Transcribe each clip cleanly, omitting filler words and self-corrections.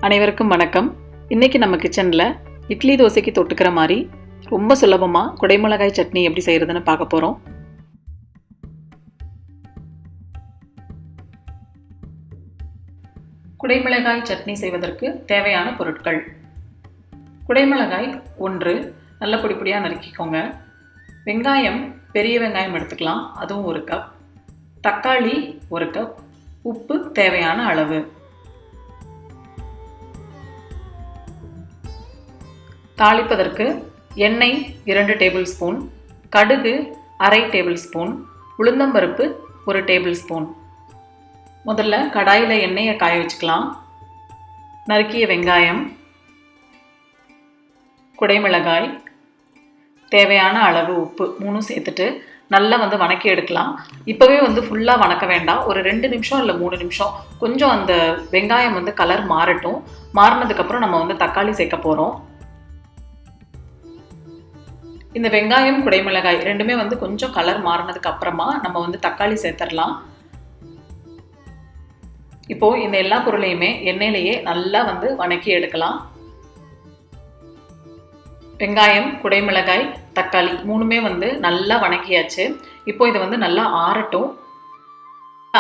அனைவருக்கும் வணக்கம். இன்னைக்கு நம்ம கிச்சனில் இட்லி தோசைக்கு தொட்டுக்கிற மாதிரி ரொம்ப சுலபமாக குடைமிளகாய் சட்னி எப்படி செய்கிறதுன்னு பார்க்க போகிறோம். குடைமிளகாய் சட்னி செய்வதற்கு தேவையான பொருட்கள்: குடைமிளகாய் 1 நல்ல பொடி பொடியாக நறுக்கிக்கோங்க. வெங்காயம் பெரிய வெங்காயம் எடுத்துக்கலாம், அதுவும் 1 கப். தக்காளி 1 கப். உப்பு தேவையான அளவு. தாளிப்பதற்கு எண்ணெய் 2 டேபிள் ஸ்பூன், கடுகு அரை டேபிள் ஸ்பூன், உளுந்தம்பருப்பு 1 டேபிள் ஸ்பூன். முதல்ல கடாயில் எண்ணெயை காய வச்சுக்கலாம். நறுக்கிய வெங்காயம், குடைமிளகாய், தேவையான அளவு உப்பு 3 சேர்த்துட்டு நல்லா வணக்கி எடுக்கலாம். இப்போவே ஃபுல்லாக வணக்க வேண்டாம். ஒரு 2 நிமிஷம் இல்லை 3 நிமிஷம் கொஞ்சம் அந்த வெங்காயம் கலர் மாறட்டும். மாறினதுக்கப்புறம் நம்ம தக்காளி சேர்க்க போகிறோம். இந்த வெங்காயம் குடைமிளகாய் ரெண்டுமே கொஞ்சம் கலர் மாறினதுக்கு அப்புறமா நம்ம தக்காளி சேர்த்துடலாம். இப்போ இந்த எல்லா பொருளையுமே எண்ணெயிலேயே நல்லா வணக்கி எடுக்கலாம். வெங்காயம், குடைமிளகாய், தக்காளி 3மே நல்லா வணக்கியாச்சு. இப்போ இதை நல்லா ஆறட்டும்.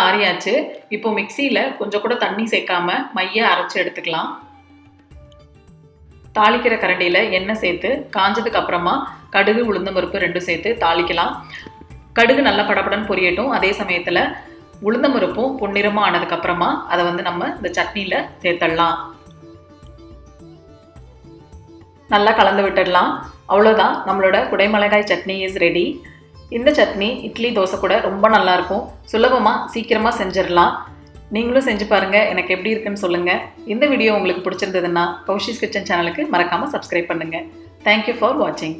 ஆறியாச்சு. இப்போ மிக்சியில் கொஞ்சம் கூட தண்ணி சேர்க்காம மைய அரைச்சி எடுத்துக்கலாம். தாளிக்கிற கரண்டியில் எண்ணெய் சேர்த்து காஞ்சதுக்கு அப்புறமா கடுகு உளுந்தம்பருப்பு 2 சேர்த்து தாளிக்கலாம். கடுகு நல்லா படபடன்னு பொரியட்டும். அதே சமயத்தில் உளுந்தம்பருப்பும் பொன்னிறமாக ஆனதுக்கப்புறமா அதை நம்ம இந்த சட்னியில் சேர்த்துடலாம். நல்லா கலந்து விட்டுடலாம். அவ்வளோதான், நம்மளோட குடைமிளகாய் சட்னி இஸ் ரெடி. இந்த சட்னி இட்லி தோசை கூட ரொம்ப நல்லாயிருக்கும். சுலபமாக சீக்கிரமாக செஞ்சிடலாம். நீங்களும் செஞ்சு பாருங்கள். எனக்கு எப்படி இருக்குன்னு சொல்லுங்கள். இந்த வீடியோ உங்களுக்கு பிடிச்சிருந்ததுன்னா கௌஷிஸ் கிச்சன் சேனலுக்கு மறக்காமல் சப்ஸ்கிரைப் பண்ணுங்கள். தேங்க்யூ ஃபார் வாட்சிங்.